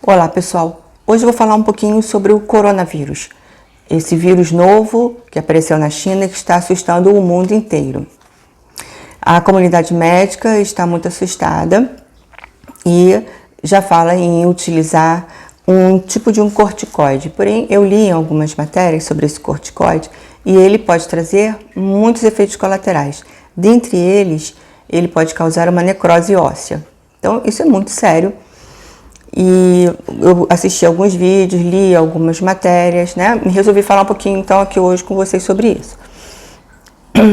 Olá pessoal, hoje eu vou falar um pouquinho sobre o coronavírus, esse vírus novo que apareceu na China e que está assustando o mundo inteiro. A comunidade médica está muito assustada e já fala em utilizar um tipo de um corticoide, porém eu li em algumas matérias sobre esse corticoide e ele pode trazer muitos efeitos colaterais. Dentre eles, ele pode causar uma necrose óssea, então isso é muito sério. E eu assisti alguns vídeos, li algumas matérias, né? E resolvi falar um pouquinho então aqui hoje com vocês sobre isso.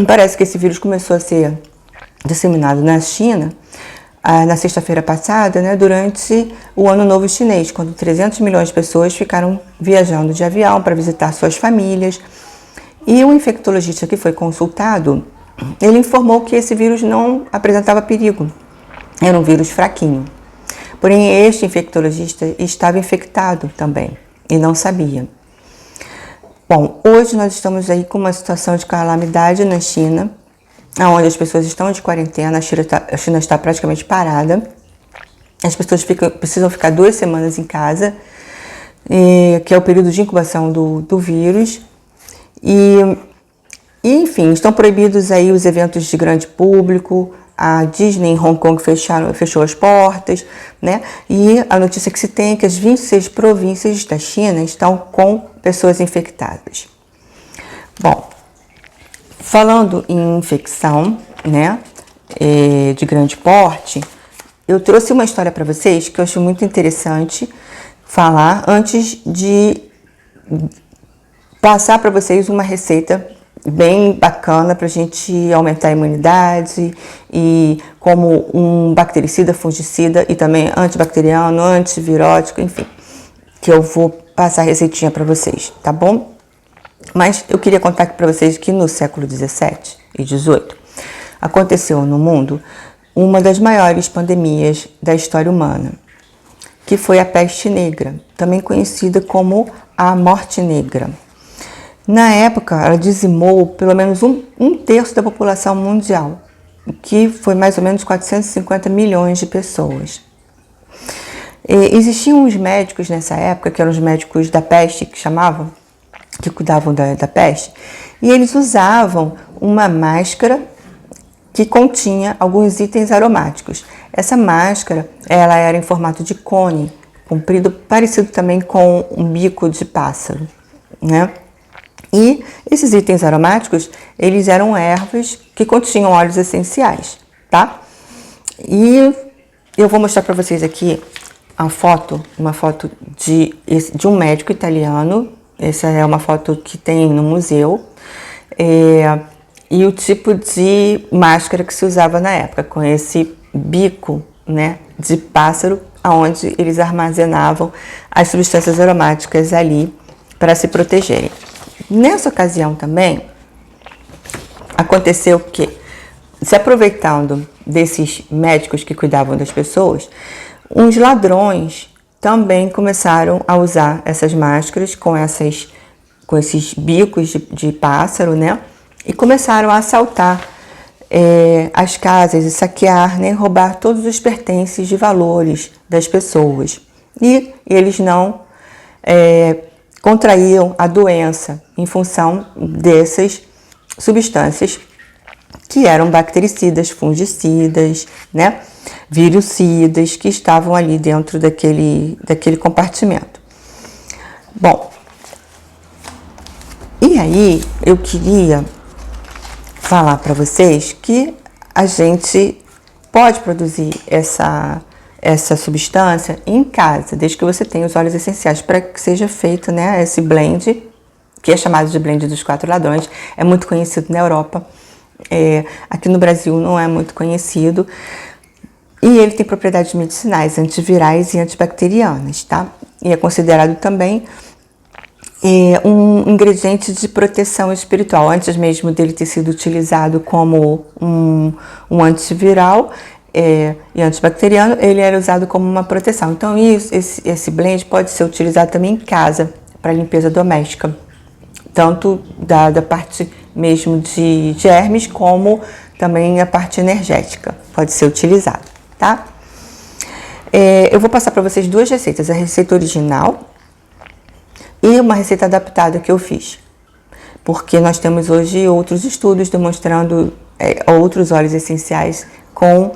Parece que esse vírus começou a ser disseminado na China na sexta-feira passada, né? Durante o Ano Novo Chinês, quando 300 milhões de pessoas ficaram viajando de avião para visitar suas famílias. E o infectologista que foi consultado, ele informou que esse vírus não apresentava perigo, era um vírus fraquinho. Porém, este infectologista estava infectado também e não sabia. Bom, hoje nós estamos aí com uma situação de calamidade na China, onde as pessoas estão de quarentena, a China está praticamente parada. As pessoas precisam ficar 2 semanas em casa, que é o período de incubação do vírus. Enfim, estão proibidos aí os eventos de grande público. A Disney em Hong Kong fechou as portas, né? E a notícia que se tem é que as 26 províncias da China estão com pessoas infectadas. Bom, falando em infecção, né, de grande porte, eu trouxe uma história para vocês que eu acho muito interessante falar antes de passar para vocês uma receita bem bacana para a gente aumentar a imunidade e como um bactericida, fungicida e também antibacteriano, antivirótico, enfim, que eu vou passar a receitinha para vocês, tá bom? Mas eu queria contar aqui para vocês que no século 17 e 18 aconteceu no mundo uma das maiores pandemias da história humana, que foi a peste negra, também conhecida como a morte negra. Na época, ela dizimou pelo menos um terço da população mundial, que foi mais ou menos 450 milhões de pessoas. Existiam uns médicos nessa época, que eram os médicos da peste, que cuidavam da peste, e eles usavam uma máscara que continha alguns itens aromáticos. Essa máscara, ela era em formato de cone, comprido, parecido também com um bico de pássaro, né? E esses itens aromáticos, eles eram ervas que continham óleos essenciais, tá? E eu vou mostrar para vocês aqui uma foto de um médico italiano. Essa é uma foto que tem no museu. E o tipo de máscara que se usava na época, com esse bico, né, de pássaro, onde eles armazenavam as substâncias aromáticas ali para se protegerem. Nessa ocasião também, aconteceu que, se aproveitando desses médicos que cuidavam das pessoas, uns ladrões também começaram a usar essas máscaras com esses bicos de pássaro, né? E começaram a assaltar as casas e saquear, né? Roubar todos os pertences de valores das pessoas. E eles não contraíam a doença em função dessas substâncias que eram bactericidas, fungicidas, né, virucidas, que estavam ali dentro daquele compartimento. Bom, e aí eu queria falar para vocês que a gente pode produzir essa substância em casa, desde que você tenha os óleos essenciais, para que seja feito, né, esse blend, que é chamado de blend dos 4 ladrões, é muito conhecido na Europa, aqui no Brasil não é muito conhecido, e ele tem propriedades medicinais, antivirais e antibacterianas, tá? E é considerado também um ingrediente de proteção espiritual, antes mesmo dele ter sido utilizado como um antiviral, e antibacteriano, ele era usado como uma proteção. Então esse blend pode ser utilizado também em casa para limpeza doméstica, tanto da parte mesmo de germes, como também a parte energética pode ser utilizada, tá? Eu vou passar para vocês duas receitas, a receita original e uma receita adaptada que eu fiz. Porque nós temos hoje outros estudos demonstrando outros óleos essenciais com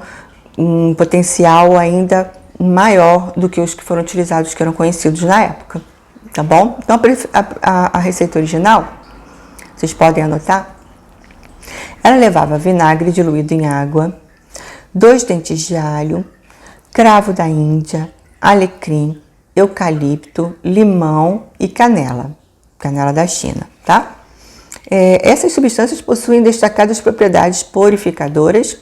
um potencial ainda maior do que os que foram utilizados, que eram conhecidos na época, tá bom? Então, a receita original, vocês podem anotar, ela levava vinagre diluído em água, 2 dentes de alho, cravo da Índia, alecrim, eucalipto, limão e canela da China, tá? Essas substâncias possuem destacadas propriedades purificadoras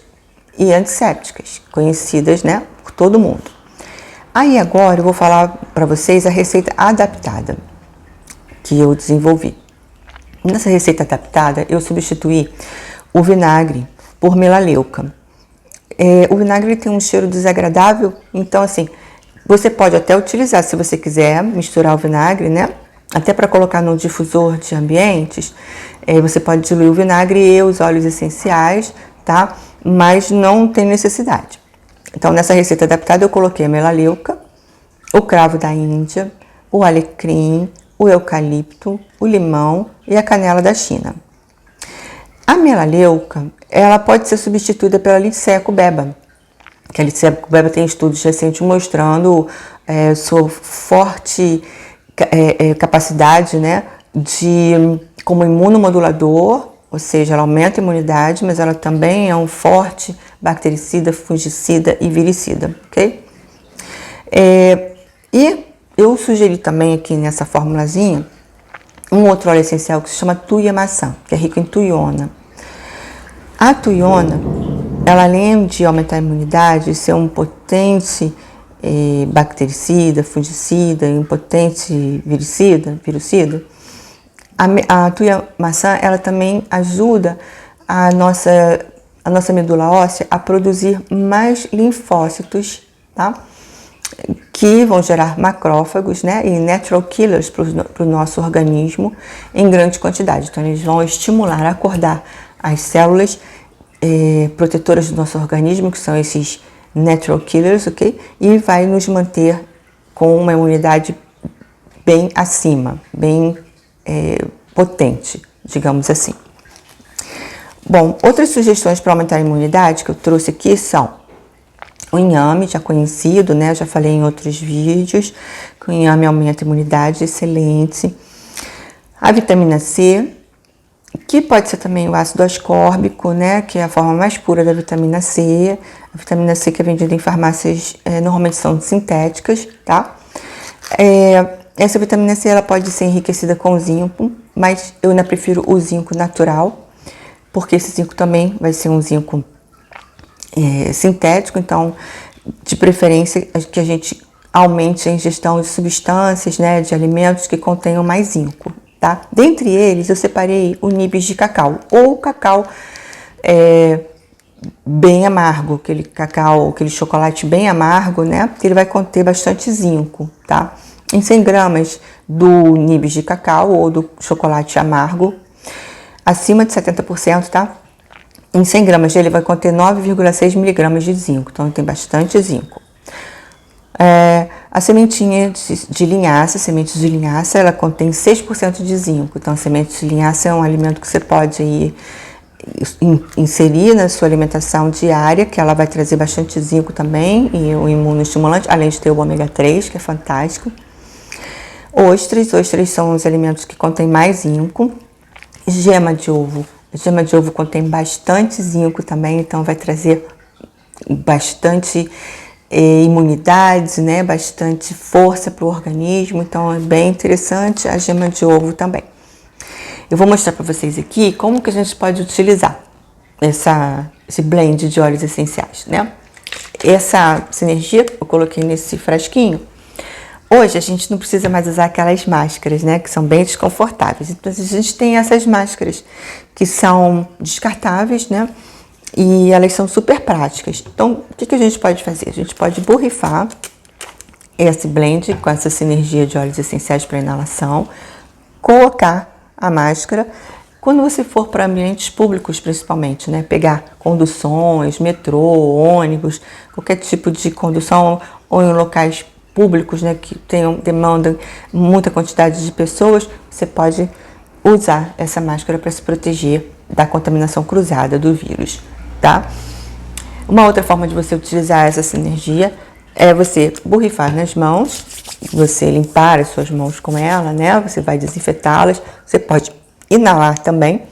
e antissépticas, conhecidas, né, por todo mundo. Aí agora eu vou falar para vocês a receita adaptada que eu desenvolvi. Nessa receita adaptada eu substituí o vinagre por melaleuca. O vinagre tem um cheiro desagradável, então assim, você pode até utilizar, se você quiser misturar o vinagre, né, até para colocar no difusor de ambientes, você pode diluir o vinagre e os óleos essenciais, tá? Mas não tem necessidade. Então, nessa receita adaptada, eu coloquei a melaleuca, o cravo da Índia, o alecrim, o eucalipto, o limão e a canela da China. A melaleuca, ela pode ser substituída pela Lydsea cubeba, que a Lydsea cubeba tem estudos recentes mostrando sua forte capacidade, né, como imunomodulador, ou seja, ela aumenta a imunidade, mas ela também é um forte bactericida, fungicida e viricida, ok? E eu sugeri também aqui nessa formulazinha um outro óleo essencial que se chama tuia maçã, que é rico em tuiona. A tuiona, ela além de aumentar a imunidade e ser um potente bactericida, fungicida, um potente virucida, a tuia maçã, ela também ajuda a nossa medula óssea a produzir mais linfócitos, tá? Que vão gerar macrófagos, né? E natural killers para o nosso organismo em grande quantidade. Então, eles vão estimular, acordar as células protetoras do nosso organismo, que são esses natural killers, ok? E vai nos manter com uma imunidade bem acima, bem potente, digamos assim. Bom, outras sugestões para aumentar a imunidade que eu trouxe aqui são o inhame, já conhecido, né? Já falei em outros vídeos, que o inhame aumenta a imunidade, excelente. A vitamina C, que pode ser também o ácido ascórbico, né? Que é a forma mais pura da vitamina C. A vitamina C que é vendida em farmácias normalmente são sintéticas, tá? Essa vitamina C ela pode ser enriquecida com zinco, mas eu ainda prefiro o zinco natural, porque esse zinco também vai ser um zinco sintético, então de preferência que a gente aumente a ingestão de substâncias, né, de alimentos que contenham mais zinco, tá? Dentre eles eu separei o nibs de cacau, ou cacau bem amargo, aquele chocolate bem amargo, né, que ele vai conter bastante zinco, tá? Em 100 gramas do nibs de cacau ou do chocolate amargo, acima de 70%, tá? Em 100 gramas dele vai conter 9,6 miligramas de zinco, então tem bastante zinco. A sementinha de linhaça, sementes de linhaça, ela contém 6% de zinco, então a semente de linhaça é um alimento que você pode aí inserir na sua alimentação diária, que ela vai trazer bastante zinco também, e o imunoestimulante, além de ter o ômega 3, que é fantástico. Ostras são os alimentos que contêm mais zinco. Gema de ovo contém bastante zinco também, então vai trazer bastante imunidade, né? Bastante força para o organismo, então é bem interessante a gema de ovo também. Eu vou mostrar para vocês aqui como que a gente pode utilizar esse blend de óleos essenciais, né? Essa sinergia eu coloquei nesse frasquinho. Hoje a gente não precisa mais usar aquelas máscaras, né, que são bem desconfortáveis. Então a gente tem essas máscaras que são descartáveis, né, e elas são super práticas. Então o que a gente pode fazer? A gente pode borrifar esse blend com essa sinergia de óleos essenciais para inalação, colocar a máscara. Quando você for para ambientes públicos, principalmente, né, pegar conduções, metrô, ônibus, qualquer tipo de condução ou em locais públicos, né, que demandam muita quantidade de pessoas, você pode usar essa máscara para se proteger da contaminação cruzada do vírus, tá? Uma outra forma de você utilizar essa sinergia é você borrifar nas mãos, você limpar as suas mãos com ela, né? Você vai desinfetá-las, você pode inalar também.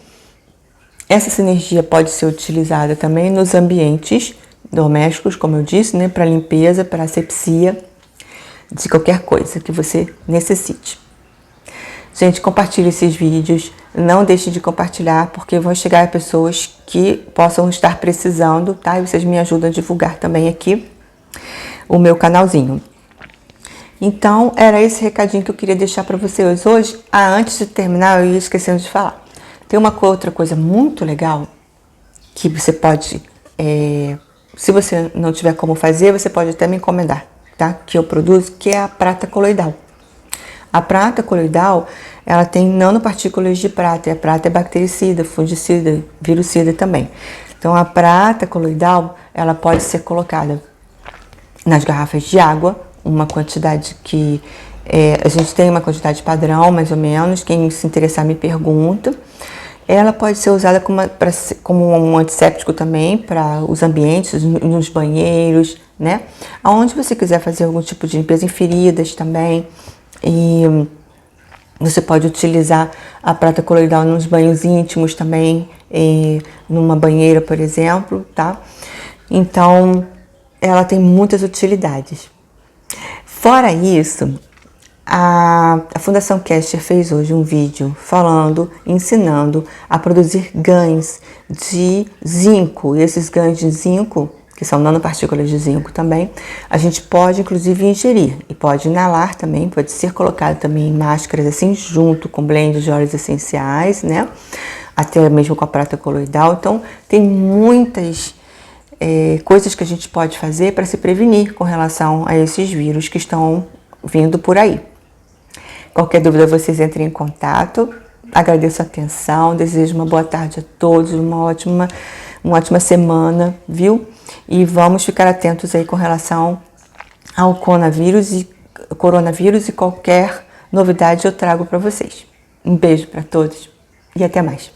Essa sinergia pode ser utilizada também nos ambientes domésticos, como eu disse, né? Para limpeza, para asepsia, de qualquer coisa que você necessite. Gente, compartilhe esses vídeos, não deixe de compartilhar, porque vão chegar a pessoas que possam estar precisando, tá? E vocês me ajudam a divulgar também aqui o meu canalzinho. Então, era esse recadinho que eu queria deixar para vocês hoje. Antes de terminar, eu ia esquecendo de falar. Tem uma outra coisa muito legal que você pode, se você não tiver como fazer, você pode até me encomendar, tá? Que eu produzo, que é a prata coloidal. A prata coloidal, ela tem nanopartículas de prata, e a prata é bactericida, fungicida, virucida também. Então, a prata coloidal, ela pode ser colocada nas garrafas de água, uma quantidade que a gente tem uma quantidade padrão, mais ou menos, quem se interessar me pergunta. Ela pode ser usada como um antisséptico também para os ambientes, nos banheiros, né? Aonde você quiser fazer algum tipo de limpeza em feridas também. E você pode utilizar a prata coloidal nos banhos íntimos também, numa banheira, por exemplo, tá? Então, ela tem muitas utilidades. Fora isso, a Fundação Kescher fez hoje um vídeo ensinando a produzir gãs de zinco. E esses gãs de zinco, que são nanopartículas de zinco também, a gente pode inclusive ingerir e pode inalar também, pode ser colocado também em máscaras assim, junto com blend de óleos essenciais, né? Até mesmo com a prata coloidal. Então, tem muitas coisas que a gente pode fazer para se prevenir com relação a esses vírus que estão vindo por aí. Qualquer dúvida, vocês entrem em contato. Agradeço a atenção, desejo uma boa tarde a todos, uma ótima semana, viu? E vamos ficar atentos aí com relação ao coronavírus e qualquer novidade eu trago para vocês. Um beijo para todos e até mais.